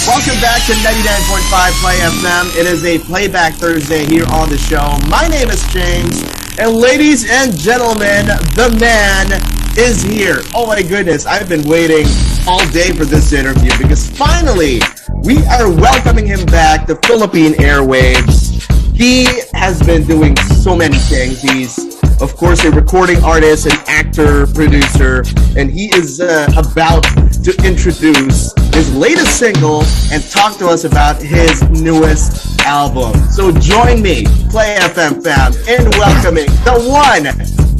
Welcome back to 99.5 Play FM. It is a Playback Thursday here on the show. My name is James, and ladies and gentlemen, the man is here. Oh my goodness, I've been waiting all day for this interview because finally we are welcoming him back to Philippine airwaves. He has been doing so many things. He's, of course, a recording artist, an actor, producer, and he is about to introduce his latest single and talk to us about his newest album. So join me, Play FM fam, in welcoming the one,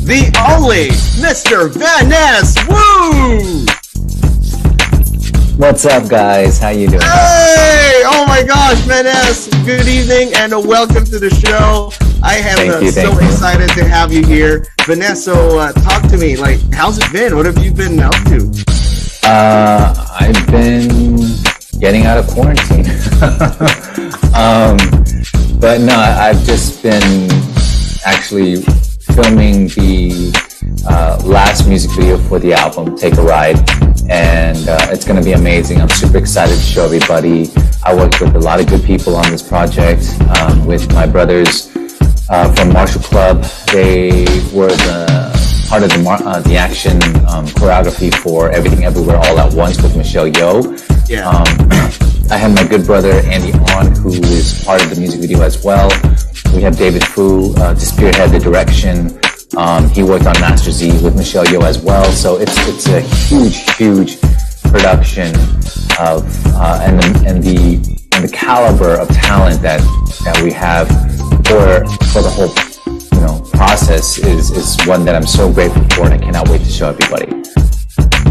the only, Mr. Ness Wu! What's up, guys? How you doing? Hey! Oh my gosh, Ness! Good evening and welcome to the show. I am so excited to have you here. Vanessa, talk to me. Like, how's it been? What have you been up to? I've been getting out of quarantine. But no, I've just been actually filming the last music video for the album, Take a Ride. And it's going to be amazing. I'm super excited to show everybody. I worked with a lot of good people on this project, with my brothers from Marshall Club. They were part of the action choreography for Everything Everywhere All at Once with Michelle Yeoh. Yeah. I had my good brother Andy On, who is part of the music video as well. We have David Fu to spearhead the direction. He worked on Master Z with Michelle Yeoh as well. So it's a huge production of and the caliber of talent that we have for the whole process is one that I'm so grateful for, and I cannot wait to show everybody.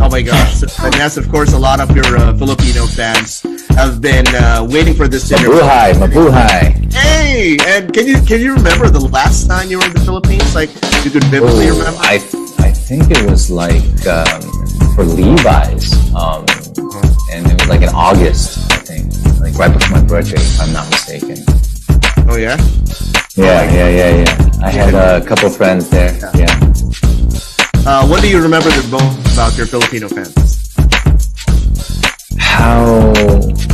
Oh my gosh. And that's, of course, a lot of your Filipino fans have been waiting for this interview. Mabuhay. Hey! And can you remember the last time you were in the Philippines? Like, you could vividly remember? I think it was like for Levi's. And it was like in August, I think. Like right before my birthday, if I'm not mistaken. Oh, yeah? Yeah. I had a couple friends there. Yeah. What do you remember the most about your Filipino fans? How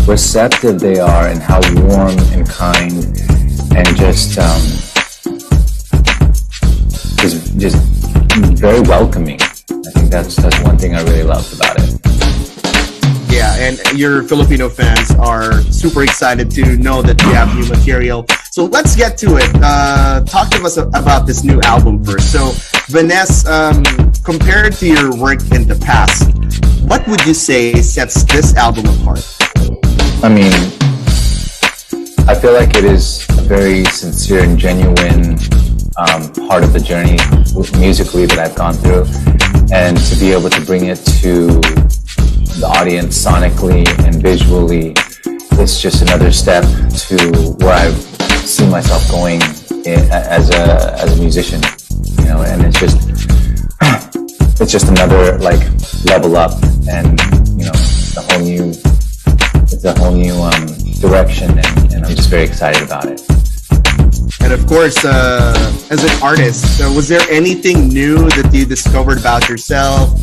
receptive they are, and how warm and kind, and just very welcoming. I think that's one thing I really loved about it. Yeah, and your Filipino fans are super excited to know that you have new material. So let's get to it. Talk to us about this new album first. So, Vanessa, compared to your work in the past, what would you say sets this album apart? I mean, I feel like it is a very sincere and genuine part of the journey musically that I've gone through, and to be able to bring it to the audience sonically and visually, it's just another step to where I've seen myself going as a musician, and it's just another like level up, and it's a whole new direction, and I'm just very excited about it. And of course, as an artist, was there anything new that you discovered about yourself?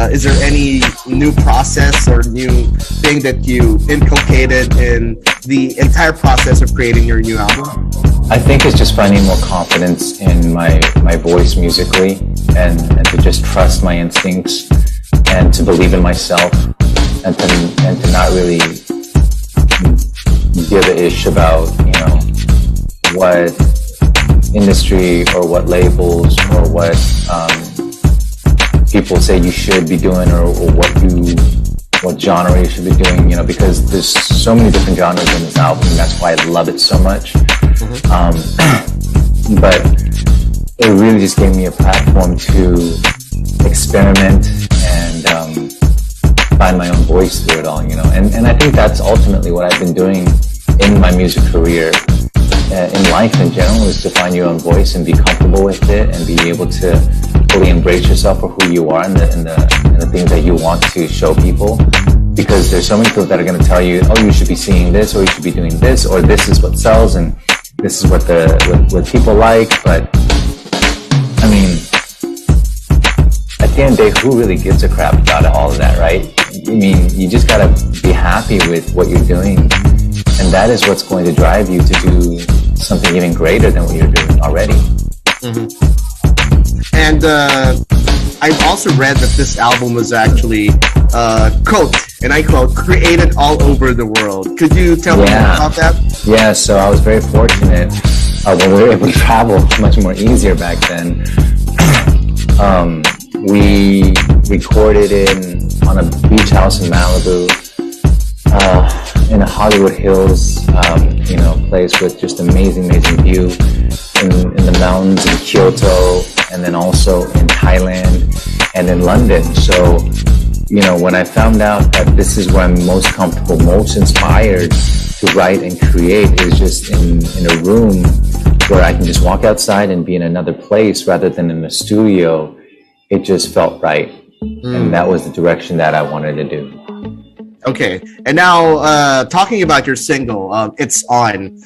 Is there any new process or new thing that you inculcated in the entire process of creating your new album? I think it's just finding more confidence in my voice musically, and to just trust my instincts, and to believe in myself, and to not really give a ish about what industry or what labels or what people say you should be doing, or what genre you should be doing, because there's so many different genres in this album, and that's why I love it so much. But it really just gave me a platform to experiment and find my own voice through it all, and I think that's ultimately what I've been doing in my music career, in life in general, is to find your own voice and be comfortable with it, and be able to fully embrace yourself for who you are, and the things that you want to show people. Because there's so many people that are going to tell you, oh, you should be seeing this, or you should be doing this, or this is what sells, and this is what people like. But I mean, at the end of the day, who really gives a crap about all of that, right? mean, you just gotta be happy with what you're doing, and that is what's going to drive you to do something even greater than what you're doing already. Mm-hmm. And I've also read that this album was actually, quote, and I quote, created all over the world. Could you tell me more about that? Yeah, so I was very fortunate when we were able to travel much more easier back then. We recorded on a beach house in Malibu, in a Hollywood Hills, place with just amazing view in the mountains in Kyoto, and then also in Thailand and in London. So, when I found out that this is where I'm most comfortable, most inspired to write and create, is just in a room where I can just walk outside and be in another place rather than in a studio. It just felt right. And that was the direction that I wanted to do. Okay. And now, talking about your single, It's On.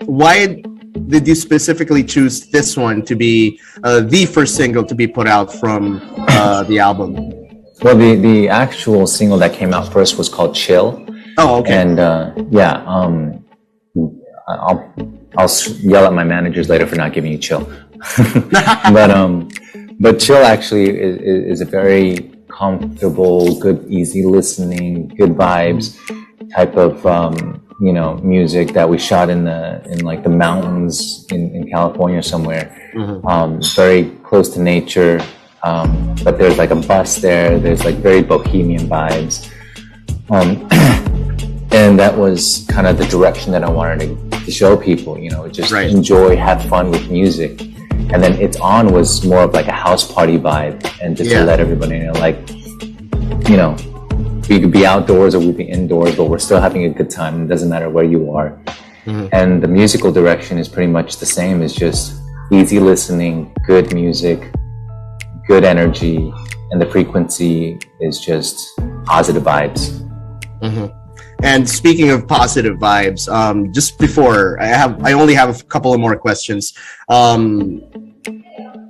Why did you specifically choose this one to be the first single to be put out from the album? Well, the actual single that came out first was called Chill. Oh, okay. And I'll yell at my managers later for not giving you Chill. But Chill actually is a very comfortable, good, easy listening, good vibes type of music that we shot in like the mountains in California somewhere. Mm-hmm. Very close to nature, but there's like a bus there. There's like very bohemian vibes, and that was kind of the direction that I wanted to show people. Just enjoy, have fun with music. And then It's On was more of like a house party vibe, and just to let everybody know, like, we could be outdoors or we'd be indoors, but we're still having a good time. It doesn't matter where you are. Mm-hmm. And the musical direction is pretty much the same. It's just easy listening, good music, good energy, and the frequency is just positive vibes. Mm-hmm. And speaking of positive vibes, just before I only have a couple of more questions.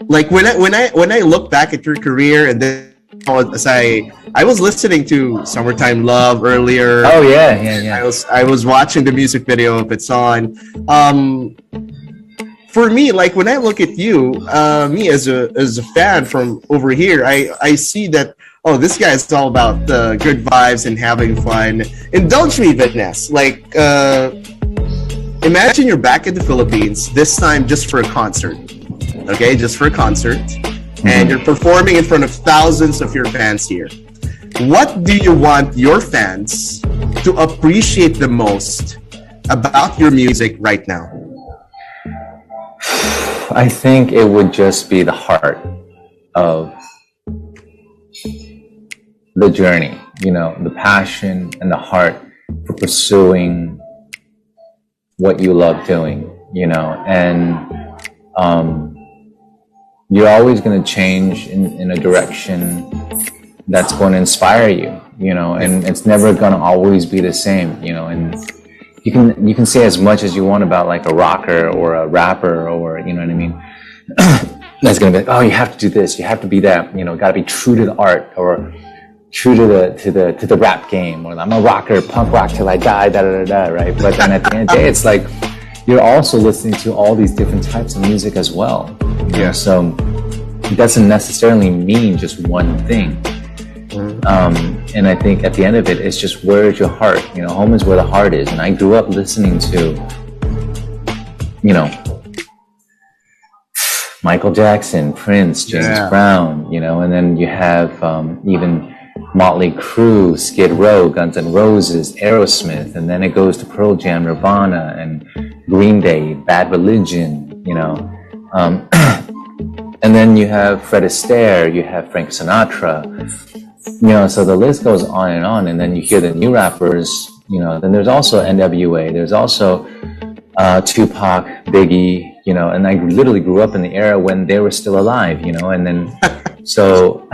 Like when I look back at your career, and then as I was listening to Summertime Love earlier. Oh yeah. I was watching the music video of It's On. For me, like when I look at you, me as a fan from over here, I see that, oh, this guy is all about good vibes and having fun. Indulge me, Ness. Like, imagine you're back in the Philippines, this time just for a concert. Okay, just for a concert. Mm-hmm. And you're performing in front of thousands of your fans here. What do you want your fans to appreciate the most about your music right now? I think it would just be the heart of the journey, the passion and the heart for pursuing what you love doing, and you're always going to change in a direction that's going to inspire you, and it's never going to always be the same, and you can say as much as you want about like a rocker or a rapper, or you know what I mean. That's going to be like, oh, you have to do this, you have to be that, got to be true to the art, or true to the rap game, or I'm a rocker, punk rock till I die, right? But then at the end of the day, it's like you're also listening to all these different types of music as well. Yeah. So it doesn't necessarily mean just one thing. Mm-hmm. And I think at the end of it, it's just, where is your heart? Home is where the heart is. And I grew up listening to, Michael Jackson, Prince, James Brown, and then you have even Motley Crue, Skid Row, Guns N' Roses, Aerosmith, and then it goes to Pearl Jam, Nirvana, and Green Day, Bad Religion, and then you have Fred Astaire, you have Frank Sinatra, so the list goes on, and then you hear the new rappers, then there's also NWA, there's also Tupac, Biggie, and I literally grew up in the era when they were still alive, and then, so,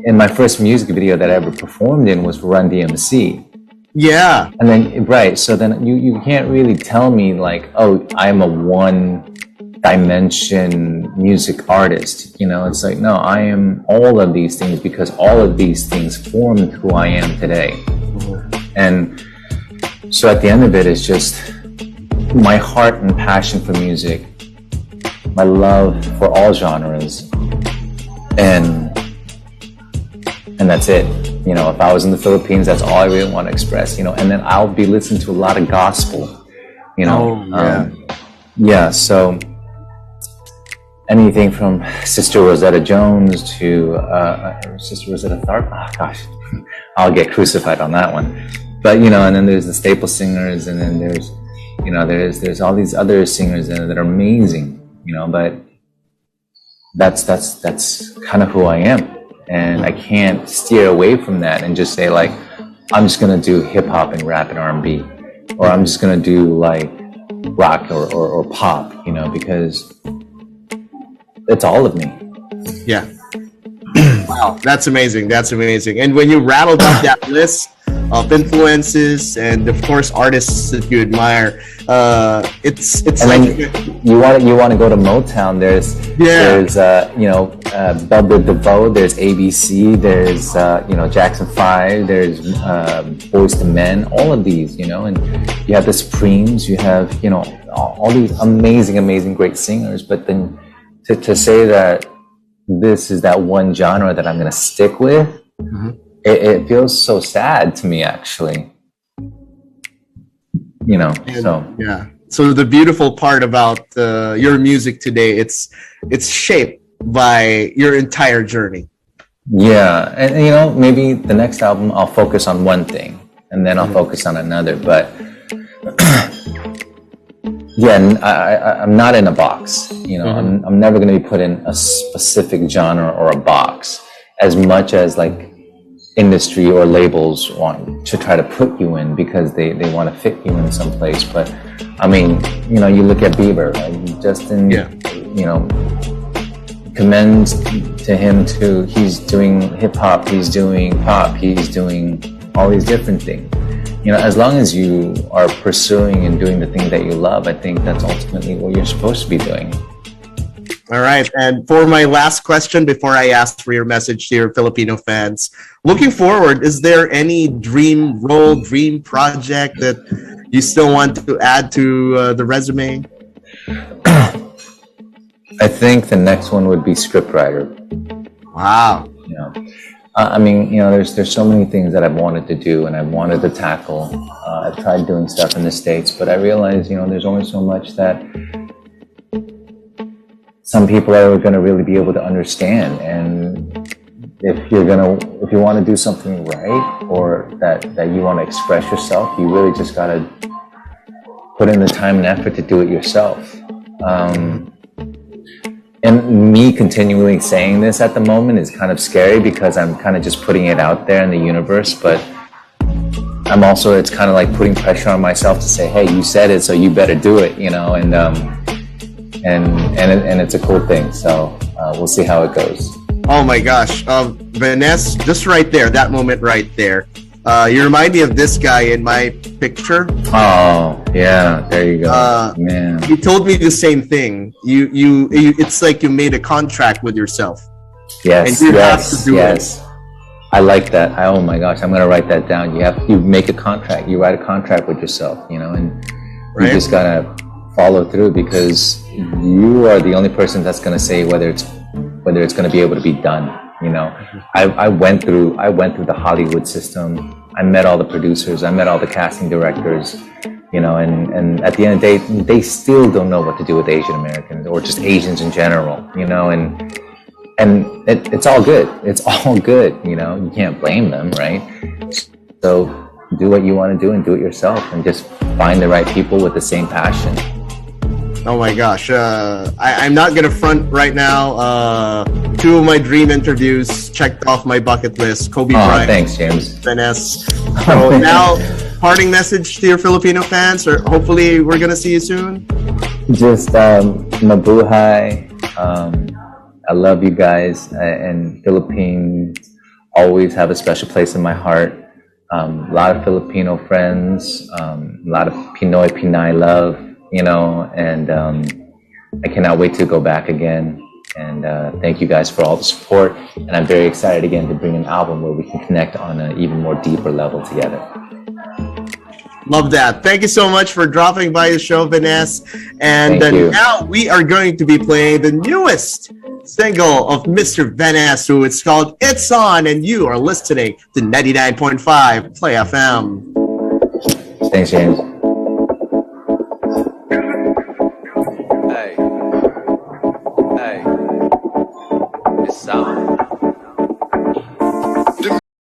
and my first music video that I ever performed in was for Run DMC. Yeah. And then, right, so then you can't really tell me like, oh, I'm a one dimension music artist. You know, it's like, no, I am all of these things because all of these things formed who I am today. And so at the end of it, it's just my heart and passion for music, my love for all genres, and that's it. You know, if I was in the Philippines, that's all I really want to express, you know, and then I'll be listening to a lot of gospel, you know. Yeah, so anything from Sister Rosetta Jones to Sister Rosetta Tharpe. Oh gosh, I'll get crucified on that one. But, you know, and then there's the staple singers, and then there's, you know, there's all these other singers that are amazing, you know, but that's kind of who I am. And I can't steer away from that and just say, like, I'm just going to do hip hop and rap and R&B, or I'm just going to do like rock or pop, you know, because it's all of me. Yeah. Wow, that's amazing. That's amazing. And when you rattled off that list of influences and of course artists that you admire, it's and like you want to go to Motown. There's you know, Belle Biv DeVoe, there's ABC, there's you know, Jackson 5, there's Boyz II Men, all of these, you know, and you have the Supremes, you have, you know, all these amazing great singers. But then to say that this is that one genre that I'm going to stick with, it feels so sad to me, actually. You know, So the beautiful part about your music today, it's shaped by your entire journey. Yeah, and you know, maybe the next album I'll focus on one thing, and then I'll focus on another. But yeah, I'm not in a box. You know, I'm never going to be put in a specific genre or a box, as much as like industry or labels want to try to put you in because they want to fit you in some place. But I mean, you know, you look at Bieber, right? Justin, you know, commends to him too. He's doing hip hop, he's doing pop, he's doing all these different things. You know, as long as you are pursuing and doing the thing that you love, I think that's ultimately what you're supposed to be doing. All right. And for my last question, before I ask for your message to your Filipino fans, looking forward, is there any dream role, dream project that you still want to add to the resume? I think the next one would be scriptwriter. Wow. You know, I mean, you know, there's so many things that I've wanted to do and I've wanted to tackle. I've tried doing stuff in the States, but I realize, you know, there's only so much that some people are going to really be able to understand. And if you want to do something right, or that you want to express yourself, you really just got to put in the time and effort to do it yourself. And me continually saying this at the moment is kind of scary because I'm kind of just putting it out there in the universe, but I'm also, it's kind of like putting pressure on myself to say, hey, you said it, so you better do it, you know, and it's a cool thing. So we'll see how it goes. Oh my gosh. Ness, just right there, that moment right there. You remind me of this guy in my picture. Oh, yeah, there you go. Man. He told me the same thing. You it's like you made a contract with yourself. Yes, and you have to do it. I like that. Oh my gosh, I'm gonna write that down. You make a contract. You write a contract with yourself, you know, and you just gotta follow through because you are the only person that's gonna say whether it's gonna be able to be done. You know, I went through the Hollywood system. I met all the producers. I met all the casting directors. You know, and at the end of the day, they still don't know what to do with Asian Americans or just Asians in general. You know, and it's all good. It's all good. You know, you can't blame them, right? So do what you want to do and do it yourself, and just find the right people with the same passion. Oh my gosh, I'm not gonna front right now. 2 of my dream interviews checked off my bucket list. Kobe Bryant. Thanks, James. Ness. So now, parting message to your Filipino fans, or hopefully we're gonna see you soon. Just mabuhay. I love you guys, and Philippines always have a special place in my heart. A lot of Filipino friends, a lot of Pinay love. You know, and I cannot wait to go back again. And thank you guys for all the support. And I'm very excited again to bring an album where we can connect on an even more deeper level together. Love that. Thank you so much for dropping by the show, Vanessa. And now we are going to be playing the newest single of Mr. Ness Wu. It's called It's On, and you are listening to 99.5 Play FM. Thanks, James.